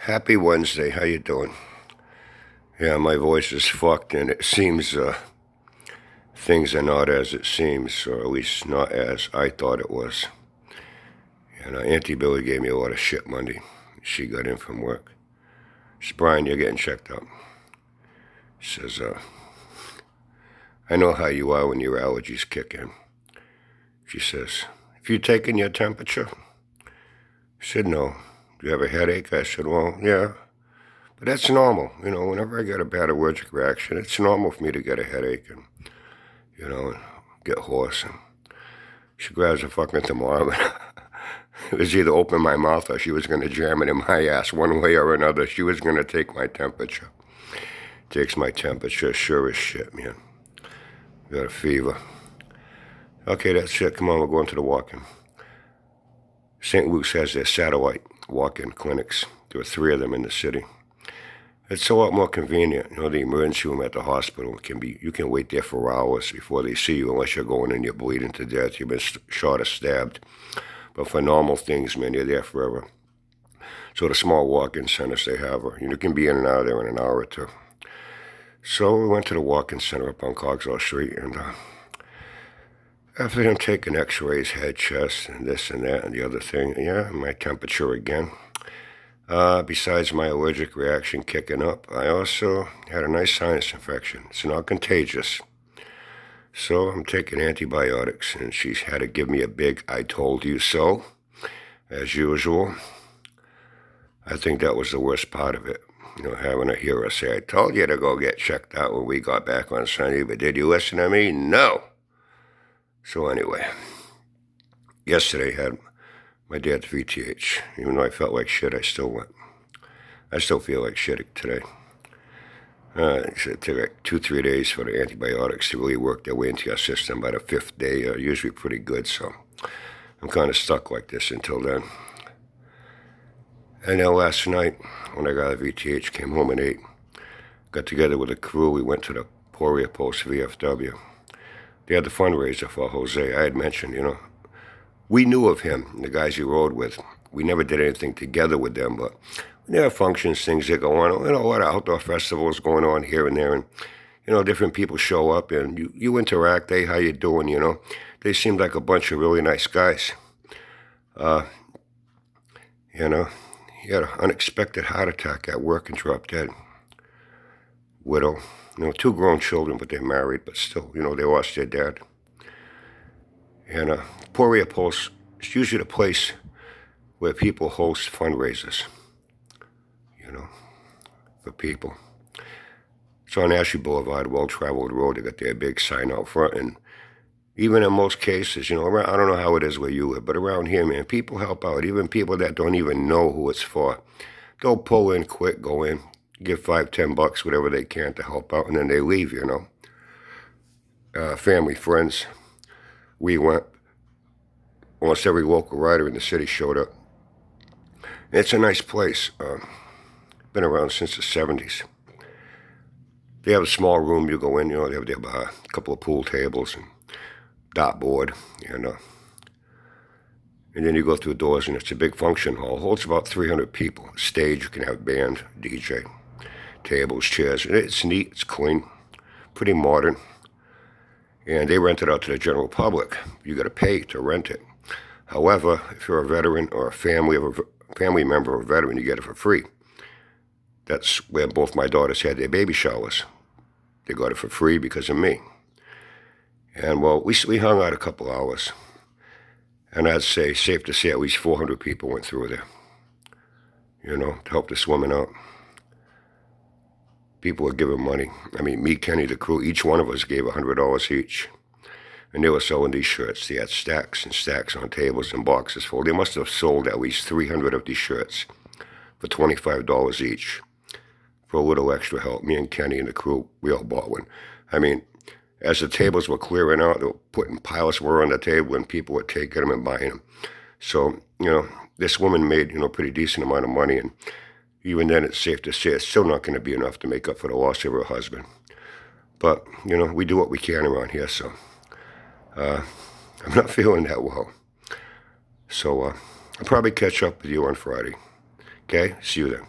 Happy Wednesday. How you doing? Yeah, my voice is fucked, and it seems things are not as it seems, or at least not as I thought it was. And Auntie Billy gave me a lot of shit Monday. She got in from work. She says, Brian, you're getting checked out. She says, I know how you are when your allergies kick in. She says, have you taken your temperature? I said, no. Do you have a headache? I said, well, yeah. But that's normal. Whenever I get a bad allergic reaction, it's normal for me to get a headache and, get hoarse. And she grabs a fucking thermometer. It was either open my mouth or she was going to jam it in my ass one way or another. She was going to take my temperature. Takes my temperature, sure as shit, man. Got a fever. Okay, that's it. Come on, we're going to the walk-in. St. Luke's has their satellite walk-in clinics. There are 3 of them in the city. It's a lot more convenient. The emergency room at the hospital you can wait there for hours before they see you unless you're going in, you're bleeding to death, you've been shot or stabbed. But for normal things, man, you're there forever. So the small walk-in centers they have, you can be in and out of there in an hour or 2. So we went to the walk-in center up on Cogswell Street, and after them taking x-rays, head, chest, and this and that and the other thing, yeah, my temperature again. Besides my allergic reaction kicking up, I also had a nice sinus infection. It's not contagious. So I'm taking antibiotics, and she's had to give me a big I told you so, as usual. I think that was the worst part of it. Having to hear her say, I told you to go get checked out when we got back on Sunday, but did you listen to me? No. So anyway, yesterday I had my dad's VTH. Even though I felt like shit, I still went. I still feel like shit today. It took like 2-3 days for the antibiotics to really work their way into your system. By the 5th day, usually pretty good, so I'm kind of stuck like this until then. And then last night, when I got a VTH, came home at 8, got together with a crew, we went to the Poria Pulse VFW. They had the fundraiser for Jose. I had mentioned, we knew of him, the guys he rode with. We never did anything together with them, but there are functions, things that go on. A lot of outdoor festivals going on here and there, and, different people show up, and you interact. Hey, how you doing, They seemed like a bunch of really nice guys. He had an unexpected heart attack at work and dropped dead. Widow. 2 grown children, but they're married, but still, they lost their dad. And Poria Pulse is usually the place where people host fundraisers, for people. It's on Ashley Boulevard, well-traveled road. They got their big sign out front, and even in most cases, I don't know how it is where you live, but around here, man, people help out. Even people that don't even know who it's for. They'll pull in quick, go in, give $5-10, whatever they can to help out, and then they leave, Family, friends. We went. Almost every local rider in the city showed up. It's a nice place. Been around since the 70s. They have a small room you go in, they have a couple of pool tables and dartboard, and then you go through doors, and it's a big function hall. Holds about 300 people. Stage, you can have band, DJ, tables, chairs. And it's neat, it's clean, pretty modern. And they rent it out to the general public. You got to pay to rent it. However, if you're a veteran or a family member of a veteran, you get it for free. That's where both my daughters had their baby showers. They got it for free because of me. And, well, we hung out a couple hours. And I'd say, safe to say, at least 400 people went through there, to help this woman out. People were giving money. Me, Kenny, the crew, each one of us gave $100 each. And they were selling these shirts. They had stacks and stacks on tables and boxes full. They must have sold at least 300 of these shirts for $25 each. For a little extra help, me and Kenny and the crew, we all bought one. As the tables were clearing out, they were putting piles more on the table, and people were taking them and buying them. So, this woman made, pretty decent amount of money, and even then it's safe to say it's still not going to be enough to make up for the loss of her husband. But, we do what we can around here, so I'm not feeling that well. So I'll probably catch up with you on Friday. Okay? See you then.